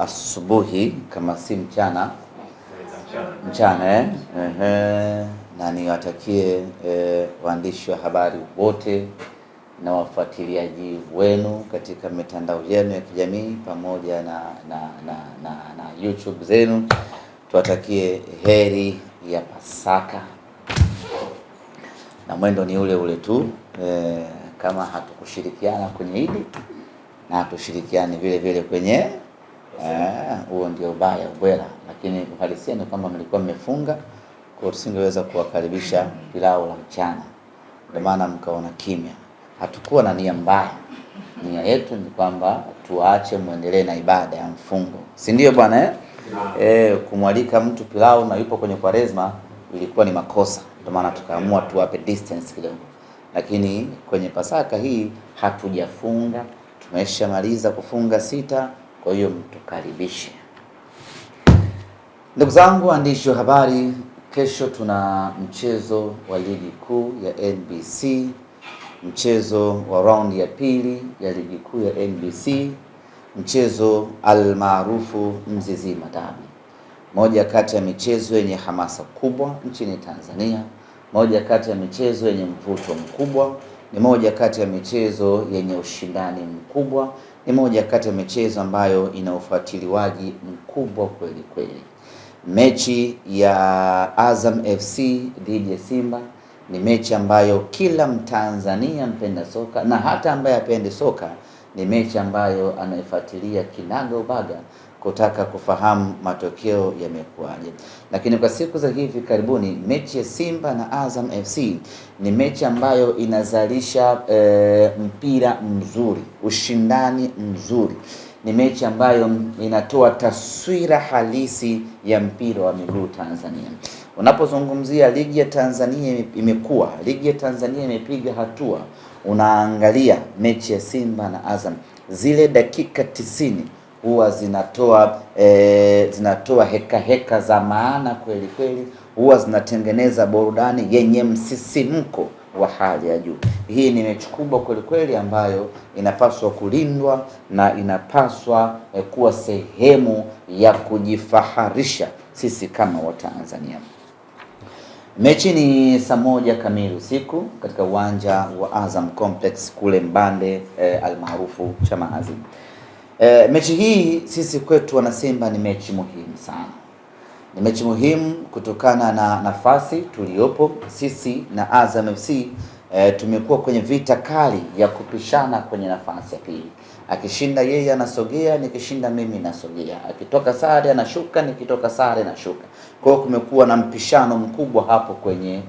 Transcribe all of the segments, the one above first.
asubuhi kama si mchana mchana na niwatakie waandishi wa habari wote na wafuatiliaji wenu katika mitandao yenu ya kijamii pamoja na YouTube zenu, tuwatakie heri ya Pasaka, na mwendo ni ule ule tu. Kama hatukushirikiana kwenye Idi na hatushirikiani vile vile kwenye huo ndio ubaya ubwela, lakini uhalisia ni kwamba mlikuwa mmefunga, kwa tusingeweza kuwakaribisha pilau la mchana, ndio maana mkaona kimya. Hatukuwa na nia mbaya, nia yetu ni kwamba tuache muendelee na ibada ya mfungo, si ndio bwana kumwalika mtu pilau na yupo kwenye Kwaresma ilikuwa ni makosa, ndio maana tukaamua tuwape distance kidogo. Lakini kwenye Pasaka hii hatujafunga, tumeshamaliza kufunga 6, kwa hiyo mtukaribishe. Ndugu zangu waandishi wa habari, kesho tuna mchezo wa ligi kuu ya NBC, mchezo wa round ya pili ya ligi kuu ya NBC, mchezo almaarufu Mzizima Derby, moja kati ya michezo yenye hamasa kubwa nchini Tanzania, moja kati ya michezo yenye mvuto mkubwa, ni moja kati ya michezo yenye ushindani mkubwa, ni moja kati ya michezo ambayo ina ufuatiliwaji mkubwa kweli kweli. Mechi ya Azam FC dhidi ya Simba ni mechi ambayo kila Mtanzania mpenda soka na hata ambaye apende soka ni mechi ambayo anaifuatilia kinaga ubaga kutaka kufahamu matokeo yamekuwaje. Lakini kwa siku za hivi karibuni mechi ya Simba na Azam FC ni mechi ambayo inazalisha mpira mzuri, ushindani mzuri. Ni mechi ambayo inatoa taswira halisi ya mpira wa miguu Tanzania. Unapozungumzia ligi ya Tanzania imekuwa, ligi ya Tanzania imepiga hatua, unaangalia mechi ya Simba na Azam, zile dakika 90 huwa zinatoa heka za maana kweli kweli, huwa zinatengeneza burudani yenye msisimko wa hali ya juu. Hii ni mechi kubwa kweli kweli ambayo inapaswa kulindwa na inapaswa kuwa sehemu ya kujifaharisha sisi kama Watanzania. Mechi ni saa 1 kamili usiku katika uwanja wa Azam Complex kule Mbande almaarufu Chamazi. Mechi hii sisi kwetu wana Simba ni mechi muhimu sana. Ni mechi muhimu kutokana na nafasi tuliopo sisi na Azam FC. Tumekuwa kwenye vita kali ya kupishana kwenye nafasi ya pili. Akishinda yeye anasogea, nikishinda mimi nasogea. Akitoka sare anashuka, nikitoka sare nashuka. Kwa hiyo kumekuwa na mpishano mkubwa hapo kwenye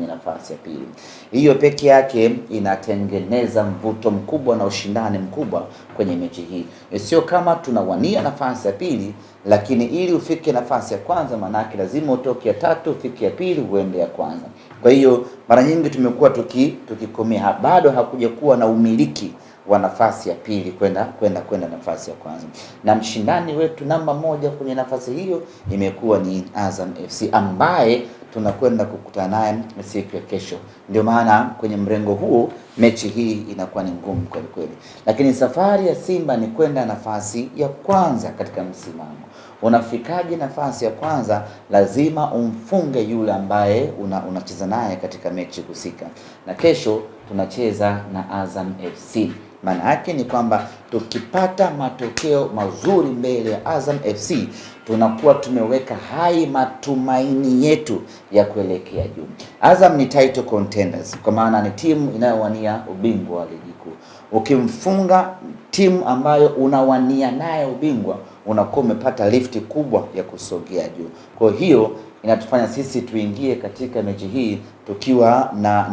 nafasi ya pili. Hiyo peke yake inatengeneza mvuto mkubwa na ushindani mkubwa kwenye mechi hii. Sio kama tunawania nafasi ya pili, lakini ili ufike nafasi ya kwanza manake lazima utoke ya 3 ufike ya pili uende ya kwanza. Kwa hiyo mara nyingi tumekuwa tukikomea, bado hakuja kuwa na umiliki wa nafasi ya pili kwenda nafasi ya kwanza. Na mshindani wetu namba 1 kwenye nafasi hiyo imekuwa ni Azam FC ambaye tunakwenda kukutana naye siku ya kesho. Ndio maana kwenye mrengo huo mechi hii inakuwa ni ngumu kweli kweli. Lakini safari ya Simba ni kwenda nafasi ya kwanza katika msimamo. Unafikaje nafasi ya kwanza? Lazima umfunge yule ambaye unacheza naye katika mechi husika. Na kesho tunacheza na Azam FC. Maana yake ni kwamba tukipata matokeo mazuri mbele ya Azam FC tunakuwa tumeweka hai matumaini yetu ya kuelekea juu. Azam ni title contenders, kwa maana ni timu inayowania ubingwa wa ligi kuu. Ukimfunga timu ambayo unawania naye ubingwa unakuwa umepata lifti kubwa ya kusogea juu. Kwa hiyo inatufanya sisi tuingie katika mechi hii tukiwa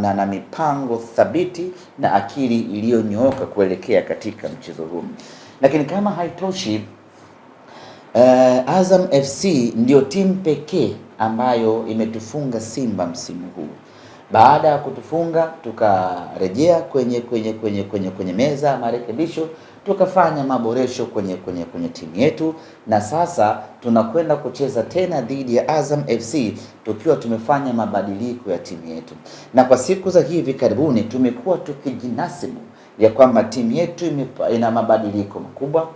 na mipango thabiti na akili iliyonyooka kuelekea katika mchezo huu. Lakini kama haitoshi, Azam FC ndio timu pekee ambayo imetufunga Simba msimu huu. Baada ya kutufunga tukarejea kwenye meza marekebisho, tukafanya maboresho kwenye timu yetu, na sasa tunakwenda kucheza tena dhidi ya Azam FC tukiwa tumefanya mabadiliko ya timu yetu. Na kwa siku za hivi karibuni tumekuwa tukijinasibu ya kwamba timu yetu ina mabadiliko makubwa,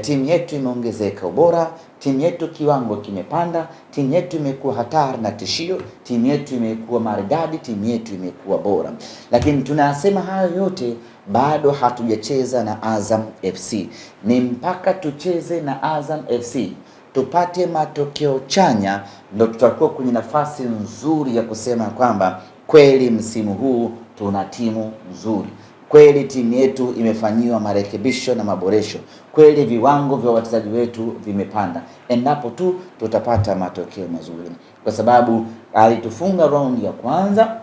timu yetu imeongezeka ubora, timu yetu kiwango kimepanda, timu yetu imekuwa hatari na tishio, timu yetu imekuwa maridadi, timu yetu imekuwa bora. Lakini tunasema hayo yote bado hatujacheza na Azam FC. Ni mpaka tucheze na Azam FC tupate matokeo chanya, ndio tutakuwa kwenye nafasi nzuri ya kusema kwamba kweli msimu huu tuna timu nzuri, kweli timu yetu imefanyiwa marekebisho na maboresho, kweli viwango vya wachezaji wetu vimepanda, endapo tu tutapata matokeo mazuri, kwa sababu alitufunga raundi ya kwanza.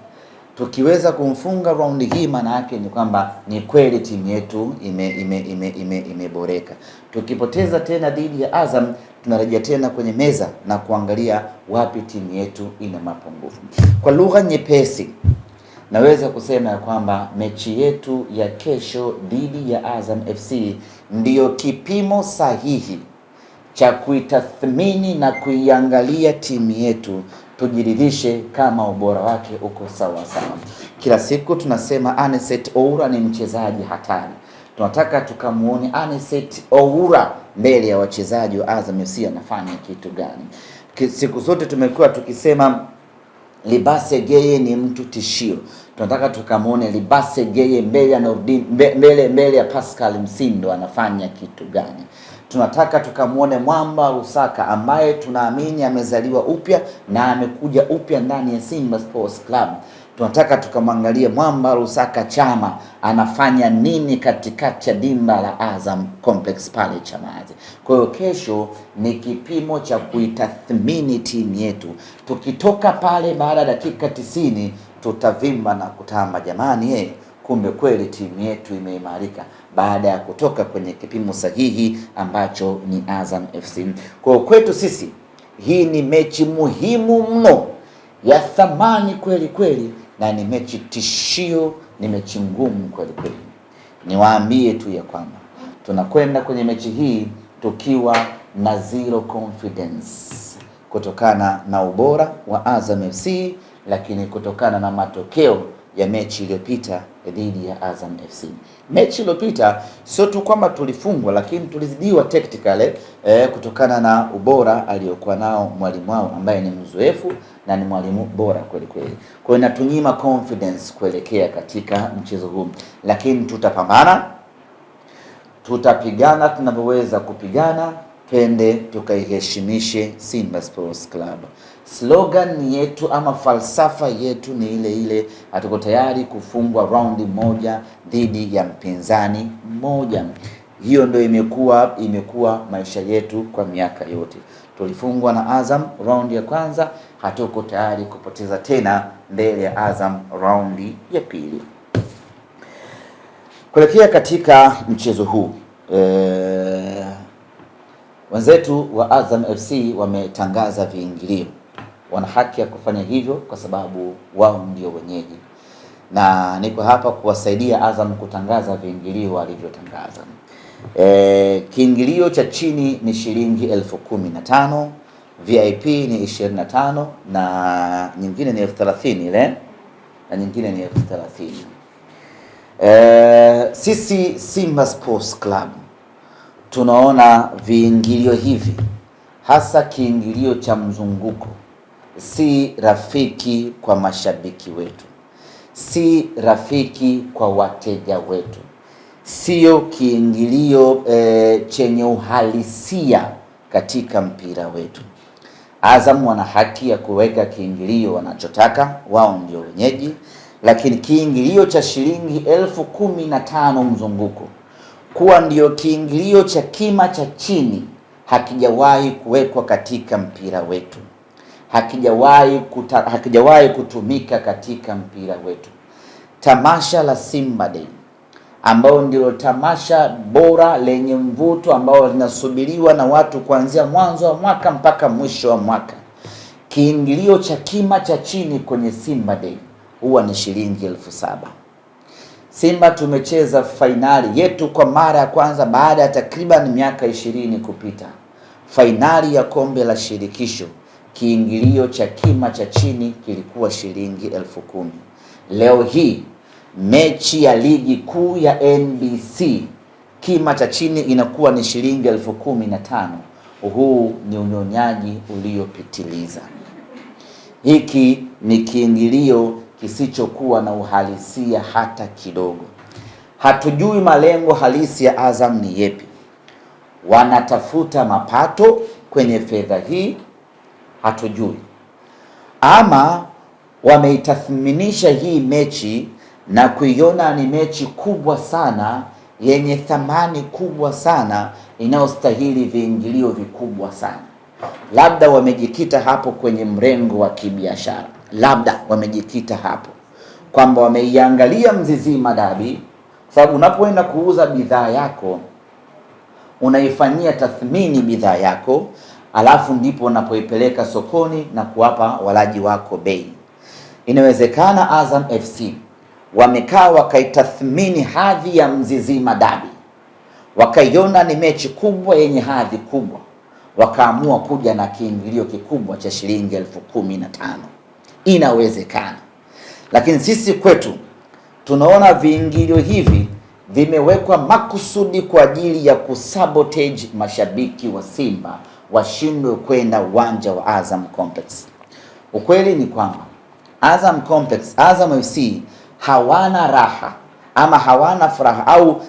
Tukiweza kumfunga raundi hii, maana yake ni kwamba ni kweli timu yetu imeboreka. Tukipoteza tena dhidi ya Azam, tunarejea tena kwenye meza na kuangalia wapi timu yetu ina mapungufu. Kwa lugha nyepesi, naweza kusema ya kwamba mechi yetu ya kesho dhidi ya Azam FC ndiyo kipimo sahihi cha kuitathmini na kuiangalia timu yetu, tujiridhishe kama ubora wake uko sawa sawa. Kila siku tunasema Anicet Oura ni mchezaji hatari. Tunataka tukamuone Anicet Oura mbele ya wachezaji wa Azam FC anafanya kitu gani. Siku zote tumekuwa tukisema Libase Geye ni mtu tishio. Tunataka tukamuone Libase Geye mbele ya Nordin, mbele ya Pascal Msindo anafanya kitu gani. Tunataka tukamuone Mwamba Lusaka ambaye tunaamini amezaliwa upya na amekuja upya ndani ya Simba Sports Club. Tunataka tukamwangalia Mwamba Lusaka Chama anafanya nini katikati ya dimba la Azam Complex pale Chamazi. Kwa hiyo kesho ni kipimo cha kuitathmini timu yetu. Tukitoka pale baada ya dakika 90 tutavimba na kutamba, jamani kumbe kweli timu yetu imeimarika baada ya kutoka kwenye kipimo sahihi ambacho ni Azam FC. Kwa kwetu sisi hii ni mechi muhimu mno, ya thamani kweli kweli, na ni mechi tishio, ni mechi ngumu kweli kweli. Niwaambie tu ya kwamba tunakwenda kwenye mechi hii tukiwa na zero confidence kutokana na ubora wa Azam FC, lakini kutokana na matokeo ya mechi iliyopita dhidi ya Azam FC. Mechi iliyopita sio tu kwamba tulifungwa, lakini tulizidiwa tactically kutokana na ubora aliyokuwa nao mwalimu wao ambaye ni mzoefu na ni mwalimu bora kweli kweli. Kwa hiyo inatunyima confidence kuelekea katika mchezo huu, lakini tutapambana, tutapigana tunavyoweza kupigana, twende tukaiheshimishe Simba Sports Club. Slogan yetu ama falsafa yetu ni ile ile, hatuko tayari kufungwa raundi moja dhidi ya mpinzani mmoja. Hiyo ndio imekuwa maisha yetu kwa miaka yote. Tulifungwa na Azam raundi ya kwanza, hatuko tayari kupoteza tena mbele ya Azam raundi ya pili. Kuelekea katika mchezo huu, wenzetu wa Azam FC wametangaza viingilio. Wana haki ya kufanya hivyo kwa sababu wao ndio wenyeji, na niko hapa kuwasaidia Azam kutangaza viingilio walivyotangaza. Kiingilio cha chini ni shilingi 15,000, VIP ni 25 na nyingine ni 30,000 ile, na nyingine ni 30,000. Sisi Simba Sports Club tunaona viingilio hivi, hasa kiingilio cha mzunguko, si rafiki kwa mashabiki wetu, si rafiki kwa wateja wetu, sio kiingilio chenye uhalisia katika mpira wetu. Azam wana haki ya kuweka kiingilio wanachotaka, wao ndio wenyeji, lakini kiingilio cha shilingi 15,000 mzunguko kuwa ndio kiingilio cha kima cha chini hakijawahi kuwekwa katika mpira wetu, hakijawahi kutumika katika mpira wetu. Tamasha la Simba Day ambao ndio tamasha bora lenye mvuto ambao linasubiriwa na watu kuanzia mwanzo wa mwaka mpaka mwisho wa mwaka, kiingilio cha kima cha chini kwenye Simba Day huwa ni shilingi 7,000. Simba tumecheza fainali yetu kwa mara ya kwanza baada ya takriban miaka 20 kupita, fainali ya kombe la shirikisho. Kiingilio cha kima cha chini kilikuwa shilingi 10,000. Leo hii mechi ya ligi kuu ya NBC kima cha chini inakuwa ni shilingi 15,000. Huu ni unyonyaji uliopitiliza. Hiki ni kiingilio kisichokuwa na uhalisia hata kidogo. Hatujui malengo halisi ya Azam ni yepi. Wanatafuta mapato kwenye fedha hii? Hatujui. Ama wameitathminisha hii mechi na kuiona ni mechi kubwa sana yenye thamani kubwa sana inayostahili viingilio vikubwa sana. Labda wamejikita hapo kwenye mrengo wa kibiashara, labda wamejikita hapo kwamba wameiangalia Mzizima Dabi, kwa sababu unapoenda kuuza bidhaa yako unaifanyia tathmini bidhaa yako, alafu ndipo unapoipeleka sokoni na kuwapa walaji wako bei. Inawezekana Azam FC wamekaa wakaitathmini hadhi ya Mzizima Dabi, wakaiona ni mechi kubwa yenye hadhi kubwa, wakaamua kuja na kiingilio kikubwa cha shilingi 15,000. Inawezekana. Lakini sisi kwetu tunaona viingilio hivi vimewekwa makusudi kwa ajili ya kusabotage mashabiki wa Simba washindwe kwenda uwanja wa Azam Complex. Ukweli ni kwamba Azam Complex, Azam FC hawana raha ama hawana furaha au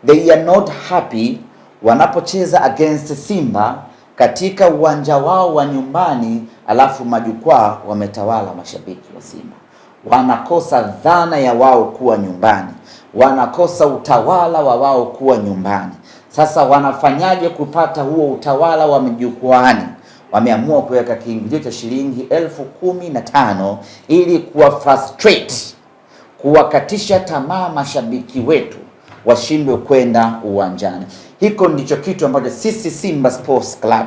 they are not happy wanapocheza against Simba katika uwanja wao wa nyumbani, alafu majukwaa wametawala mashabiki wa Simba. Wanakosa dhana ya wao kuwa nyumbani, wanakosa utawala wa wao kuwa nyumbani. Sasa wanafanyaje kupata huo utawala wa majukwaani? Wameamua kuweka kiingilio cha shilingi 15,000 ili kuwa frustrate, kuwakatisha tamaa mashabiki wetu washindwe kwenda uwanjani. Hiko ndicho kitu ambacho sisi Simba Sports Club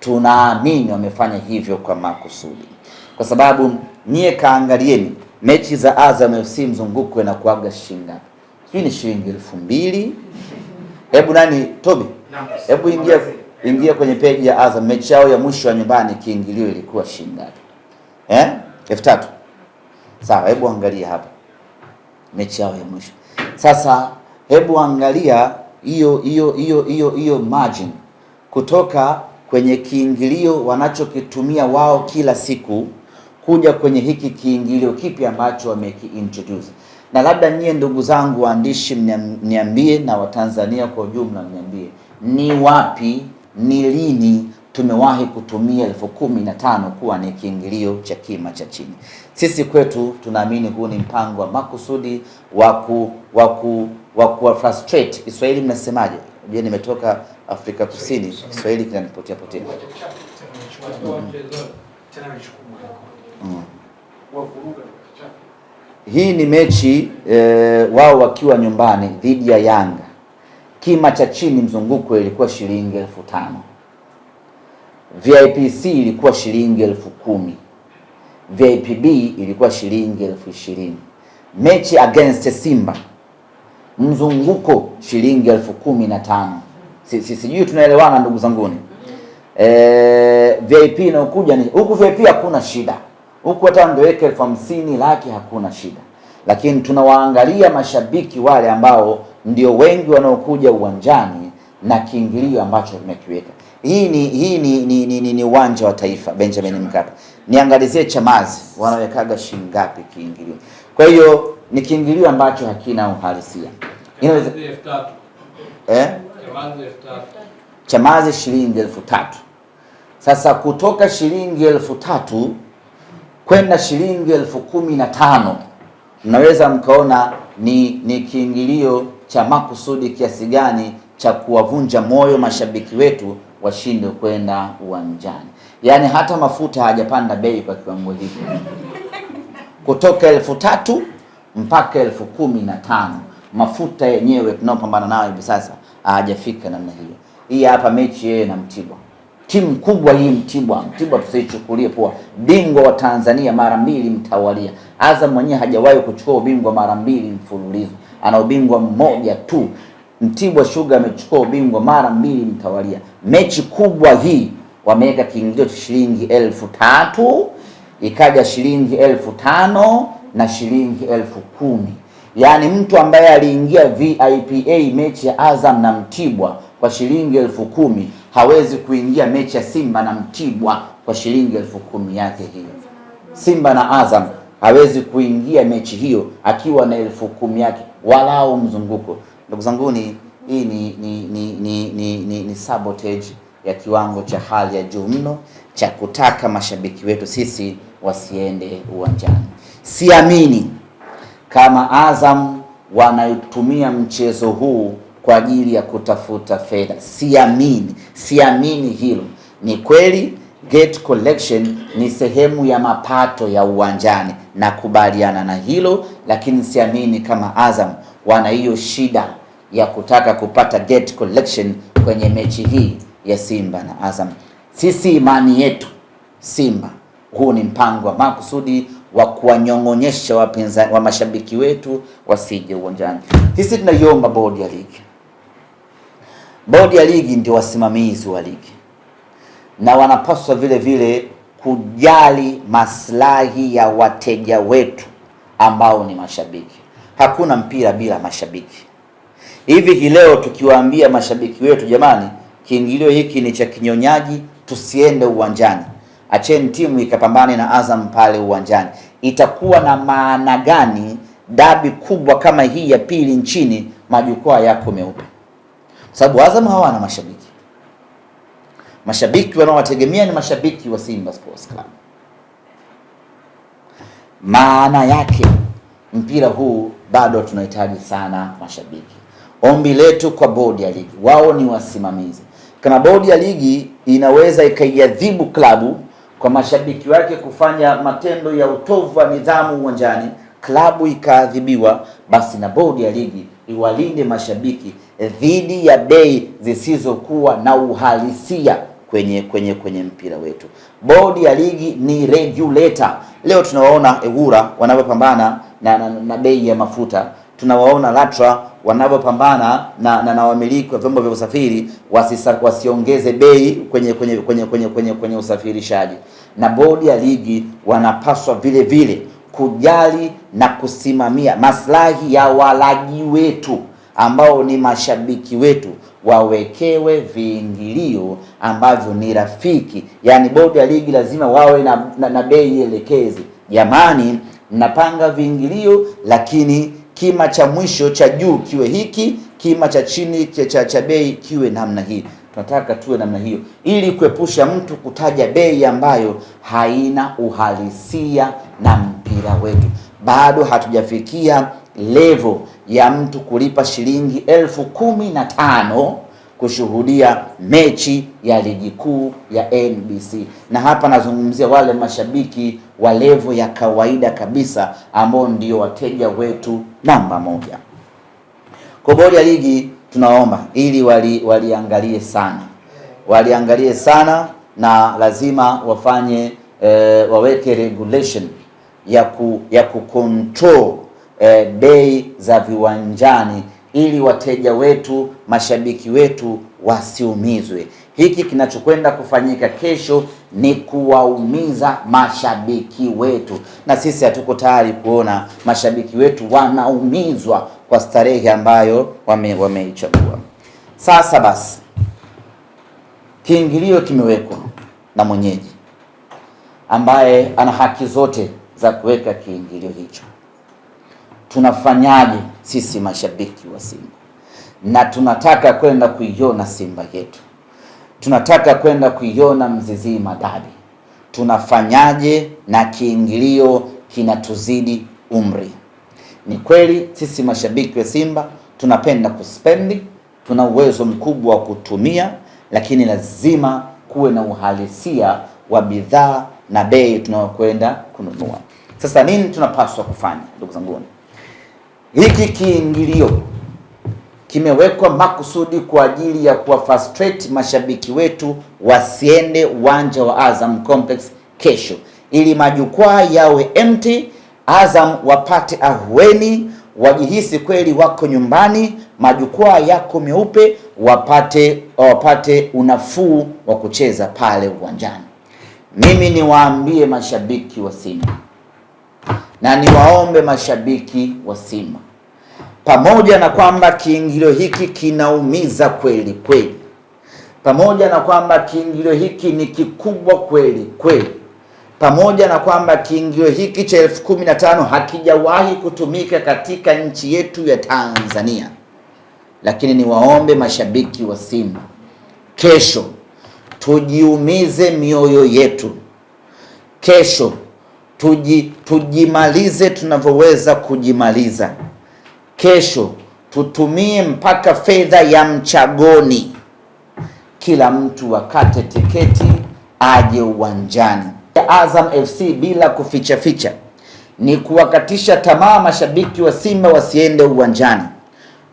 tunaamini wamefanya hivyo kwa makusudi, kwa sababu nyie kaangalieni mechi za Azam FC mzunguko inakuaga shilingi ngapi? Hii ni shilingi 2,000. Hebu nani Tobi, hebu ingia kwenye page ya Azam, mechi yao ya mwisho ya nyumbani kiingilio ilikuwa shilingi ngapi? 3,000. Sawa, hebu angalia hapa mechi yao ya mwisho. Sasa hebu angalia hiyo margin kutoka kwenye kiingilio wanachokitumia wao kila siku kuja kwenye hiki kiingilio kipi ambacho wamekiintroduce. Na labda nyie ndugu zangu waandishi mniambie, na Watanzania kwa ujumla mniambie, ni wapi, ni lini tumewahi kutumia 15,000 kuwa ni kiingilio cha kima cha chini? Sisi kwetu tunaamini huu ni mpango wa makusudi wa ku frustrate. Kiswahili mnasemaje? Je, nimetoka Afrika Kusini, Kiswahili kinanipotea potea. Hii ni mechi wao wakiwa nyumbani dhidi ya Yanga. Kima cha chini mzunguko ilikuwa shilingi 5,000. VIP C ilikuwa shilingi 10,000. VIP B ilikuwa shilingi 20,000. Mechi against Simba mzunguko shilingi 15,000. Sijui tunaelewana ndugu zanguni. VIP inayokuja ni huku, VIP hakuna shida. Huku hata angeweka 50,000 laki hakuna shida. Lakini tunawaangalia mashabiki wale ambao ndio wengi wanaokuja uwanjani na kiingilio ambacho tumekiweka. Hii ni uwanja wa Taifa Benjamin Mkapa. Niangalizie Chamazi wanawekaga shilingi ngapi kiingilio. Kwa hiyo ni kiingilio ambacho hakina uhalisia. Inaweza Chamazi shilingi 3,000. Sasa kutoka shilingi 3,000 kwenda shilingi 15,000, mnaweza mkaona ni kiingilio cha makusudi kiasi gani cha kuwavunja moyo mashabiki wetu washinde kwenda uwanjani. Yaani hata mafuta hajapanda bei kwa kiwango hiki. Kutoka 3,000 mpaka 15,000. Mafuta yenyewe tunaopambana nayo hivi sasa hajafika namna hiyo. Hii hapa mechi yeye na Mtibwa. Timu kubwa hii Mtibwa tusichukulie poa. Bingwa wa Tanzania mara 2 mtawalia. Azam mwenyewe hajawahi kuchukua ubingwa mara 2 mfululizo. Ana ubingwa mmoja tu. Mtibwa Sugar amechukua ubingwa mara 2 mtawalia. Mechi kubwa hii wameweka kiingilio cha shilingi 3,000, ikaja shilingi 5,000 na shilingi 10,000. Yaani mtu ambaye aliingia VIPA mechi ya Azam na Mtibwa kwa shilingi 10,000 hawezi kuingia mechi ya Simba na Mtibwa kwa shilingi 10,000 yake hiyo. Simba na Azam hawezi kuingia mechi hiyo akiwa na 10,000 yake walau mzunguko. Ndugu zangu, hii ni sabotage ya kiwango cha hali ya juu mno cha kutaka mashabiki wetu sisi wasiende uwanjani. Siamini kama Azam wanatumia mchezo huu kwa ajili ya kutafuta fedha. Siamini hilo. Ni kweli gate collection ni sehemu ya mapato ya uwanjani, na kubaliana na hilo, lakini siamini kama Azam wana hiyo shida ya kutaka kupata gate collection kwenye mechi hii ya Simba na Azam. Sisi imani yetu Simba, huu ni mpango wa makusudi wa kuwanyong'onyesha wapinzani wa mashabiki wetu wasije uwanjani. Sisi tunaiomba bodi ya ligi. Bodi ya ligi ndio wasimamizi wa ligi, na wanapaswa vile vile kujali maslahi ya wateja wetu ambao ni mashabiki. Hakuna mpira bila mashabiki. Hivi leo tukiwaambia mashabiki wetu, jamani, kiingilio hiki ni cha kinyonyaji, tusiende uwanjani, acheni timu ikapambane na Azam pale uwanjani, itakuwa na maana gani dabi kubwa kama hii ya pili nchini majukwaa yako meupe? Sababu Azam hawana mashabiki. Mashabiki wanaowategemea ni mashabiki wa Simba Sports Club. Maana yake mpira huu bado tunahitaji sana mashabiki. Ombi letu kwa bodi ya ligi, wao ni wasimamizi. Kama bodi ya ligi inaweza ikaiadhibu klabu kwa mashabiki wake kufanya matendo ya utovu wa nidhamu uwanjani, klabu ikaadhibiwa, basi na bodi ya ligi iwalinde mashabiki dhidi ya bei zisizokuwa na uhalisia kwenye mpira wetu. Bodi ya ligi ni regulator. Leo tunawaona Egura wanavyopambana na bei ya mafuta, tunawaona LATRA wanavyopambana na wamiliki wa vyombo vya usafiri wasiongeze bei kwenye usafirishaji. Na bodi ya ligi wanapaswa vile vile kujali na kusimamia maslahi ya walaji wetu ambao ni mashabiki wetu, wawekewe viingilio ambavyo ni rafiki. Yaani bodi ya ligi lazima wawe na bei elekezi. Jamani, mnapanga viingilio, lakini kima cha mwisho cha juu kiwe hiki, kima cha chini cha bei kiwe namna hii. Tunataka tuwe namna hiyo ili kuepusha mtu kutaja bei ambayo haina uhalisia na mpira wetu. Bado hatujafikia level ya mtu kulipa shilingi 15,000 kushuhudia mechi ya ligi kuu ya NBC. Na hapa nazungumzia wale mashabiki wa level ya kawaida kabisa ambao ndio wateja wetu namba moja. Kwa bodi ya ligi tunaomba ili waliangalie sana na lazima wafanye waweke regulation ya kucontrol bei za viwanjani ili wateja wetu, mashabiki wetu wasiumizwe. Hiki kinachokwenda kufanyika kesho ni kuwaumiza mashabiki wetu, na sisi hatuko tayari kuona mashabiki wetu wanaumizwa kwa starehe ambayo wameichagua. Sasa basi, kiingilio kimewekwa na mwenyeji ambaye ana haki zote za kuweka kiingilio hicho. Tunafanyaje sisi mashabiki wa Simba? Na tunataka kwenda kuiona Simba yetu, tunataka kwenda kuiona Mzizima Dabi. Tunafanyaje na kiingilio kinatuzidi umri? Ni kweli sisi mashabiki wa Simba tunapenda kuspendi, tuna uwezo mkubwa wa kutumia, lakini lazima kuwe na uhalisia wa bidhaa na bei tunayokwenda kununua. Sasa nini tunapaswa kufanya, ndugu zangu? Hiki kiingilio kimewekwa makusudi kwa ajili ya kuwa frustrate mashabiki wetu wasiende uwanja wa Azam Complex kesho, ili majukwaa yawe empty, Azam wapate ahueni, wajihisi kweli wako nyumbani, majukwaa yako meupe, wapate unafuu wa kucheza pale uwanjani. Mimi niwaambie mashabiki wa Simba na niwaombe mashabiki wa Simba, pamoja na kwamba kiingilio hiki kinaumiza kweli kweli, pamoja na kwamba kiingilio hiki ni kikubwa kweli kweli, pamoja na kwamba kiingilio hiki cha 15,000 hakijawahi kutumika katika nchi yetu ya Tanzania, lakini niwaombe mashabiki wa Simba, kesho tujiumize mioyo yetu, kesho tujimalize tunavyoweza kujimaliza, kesho tutumie mpaka fedha ya mchagoni, kila mtu akate tiketi aje uwanjani. Azam FC bila kuficha ficha ni kuwakatisha tamaa mashabiki wa Simba wasiende uwanjani.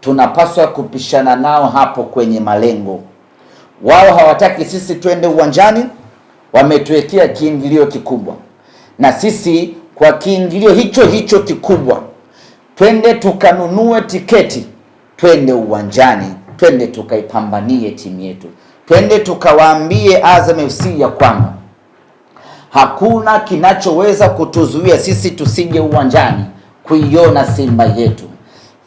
Tunapaswa kupishana nao hapo kwenye malengo. Wao hawataki sisi twende uwanjani, wametuwekea kiingilio kikubwa, na sisi kwa kiingilio hicho hicho kikubwa twende tukanunue tiketi, twende uwanjani, twende tukaipambanie timu yetu, twende tukawaambie Azam FC ya kwamba hakuna kinachoweza kutuzuia sisi tusije uwanjani kuiona Simba yetu.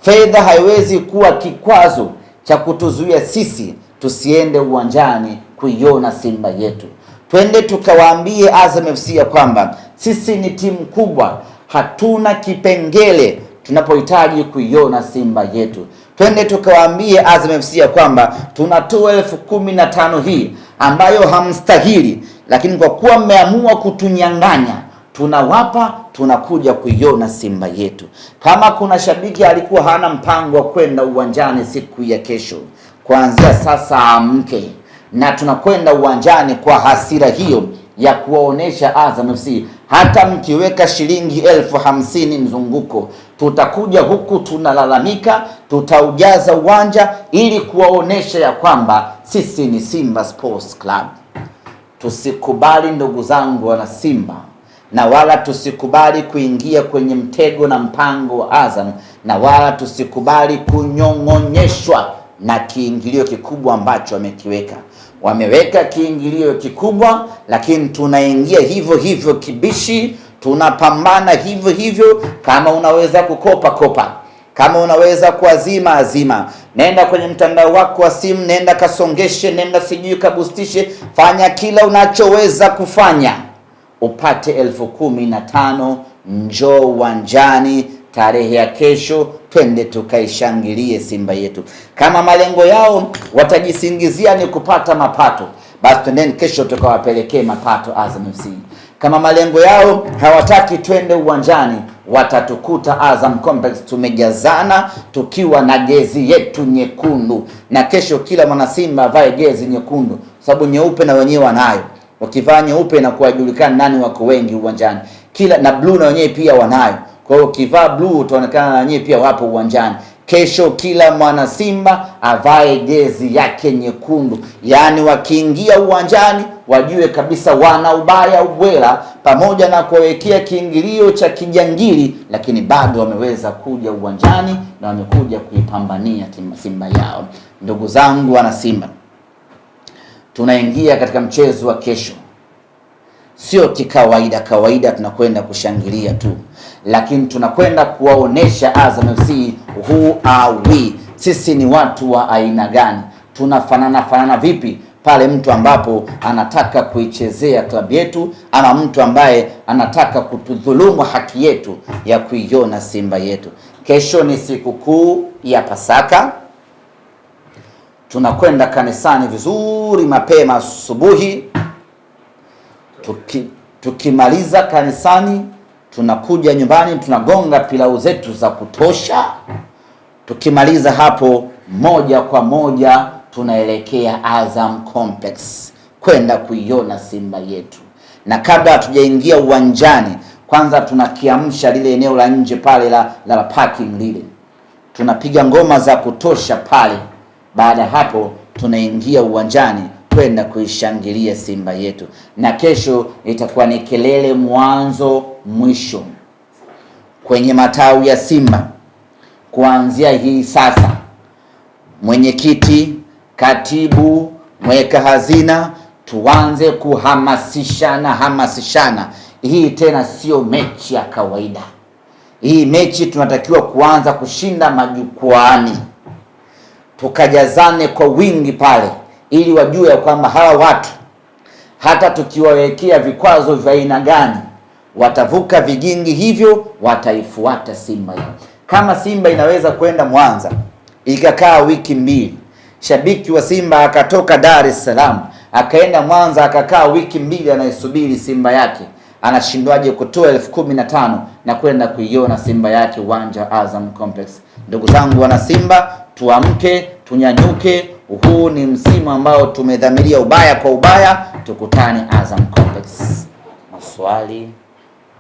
Fedha haiwezi kuwa kikwazo cha kutuzuia sisi tusiende uwanjani kuiona Simba yetu. Twende tukawaambie Azam FC ya kwamba sisi ni timu kubwa, hatuna kipengele tunapohitaji kuiona Simba yetu. Twende tukawaambie Azam FC ya kwamba tunatoa 15,000 hii ambayo hamstahili, lakini kwa kuwa mmeamua kutunyang'anya, tunawapa, tunakuja kuiona Simba yetu. Kama kuna shabiki alikuwa hana mpango wa kwenda uwanjani siku ya kesho, kuanzia sasa amke, na tunakwenda uwanjani kwa hasira hiyo ya kuwaonesha Azam FC. Hata mkiweka shilingi 50,000 mzunguko, tutakuja huku tunalalamika, tutaujaza uwanja ili kuwaonesha ya kwamba sisi ni Simba Sports Club. Tusikubali ndugu zangu wana Simba, na wala tusikubali kuingia kwenye mtego na mpango wa Azam, na wala tusikubali kunyong'onyeshwa na kiingilio kikubwa ambacho wamekiweka. Wameweka kiingilio kikubwa, lakini tunaingia hivyo hivyo kibishi, tunapambana hivyo hivyo. Kama unaweza kukopa kopa, kama unaweza kuazima azima, nenda kwenye mtandao wako wa simu, nenda kasongeshe, nenda sijui kabustishe, fanya kila unachoweza kufanya upate 15,000. Njoo uwanjani tarehe ya kesho, twende tukaishangilie Simba yetu. Kama malengo yao watajisingizia ni kupata mapato, basi twendeni kesho tukawapelekee mapato Azam FC. Kama malengo yao hawataki twende uwanjani, watatukuta Azam Complex tumejazana tukiwa na jezi yetu nyekundu, na kesho kila mwana Simba avae jezi nyekundu, sababu nyeupe na wenyewe wanayo. Wakivaa nyeupe na kuwajulikana nani wako wengi uwanjani, kila na blue na wenyewe pia wanayo. Kwa hiyo ukivaa blue utaonekana na wenyewe pia wapo uwanjani. Kesho kila mwana Simba avae jezi yake nyekundu, yaani wakiingia uwanjani wajue kabisa wana ubaya ubwela, pamoja na kuwekea kiingilio cha kijangili, lakini bado wameweza kuja uwanjani na wamekuja kuipambania timu Simba yao. Ndugu zangu wana Simba, tunaingia katika mchezo wa kesho. Sio kikawaida kawaida tunakwenda kushangilia tu, lakini tunakwenda kuwaonesha Azam FC who are we. Sisi ni watu wa aina gani? Tunafanana vipi pale mtu ambapo anataka kuichezea klabu yetu, ama mtu ambaye anataka kutudhulumu haki yetu ya kuiona Simba yetu. Kesho ni sikukuu ya Pasaka. Tunakwenda kanisani vizuri mapema asubuhi. Tukimaliza kanisani tunakuja nyumbani, tunagonga pilau zetu za kutosha. Tukimaliza hapo, moja kwa moja tunaelekea Azam Complex kwenda kuiona Simba yetu. Na kabla hatujaingia uwanjani, kwanza tunakiamsha lile eneo la nje pale la parking lile, tunapiga ngoma za kutosha pale. Baada hapo tunaingia uwanjani kwenda kuishangilia Simba yetu, na kesho itakuwa ni kelele mwanzo mwisho kwenye matawi ya Simba. Kuanzia hii sasa, mwenyekiti, katibu, mweka hazina, tuanze kuhamasishana. Hii tena sio mechi ya kawaida, Hii mechi tunatakiwa kuanza kushinda majukwaani, tukajazane kwa wingi pale, ili wajue ya kwamba hawa watu hata tukiwawekea vikwazo vya aina gani watavuka vigingi hivyo, wataifuata Simba hii. Kama Simba inaweza kwenda Mwanza ikakaa wiki mbili, shabiki wa Simba akatoka Dar es Salaam akaenda Mwanza akakaa wiki mbili anaisubiri Simba yake, anashindwaje kutoa 15,000 na kwenda kuiona Simba yake uwanja Azam Complex? Ndugu zangu wana Simba, tuamke, tunyanyuke. Huu ni msimu ambao tumedhamiria ubaya kwa ubaya, tukutane Azam Complex. Maswali?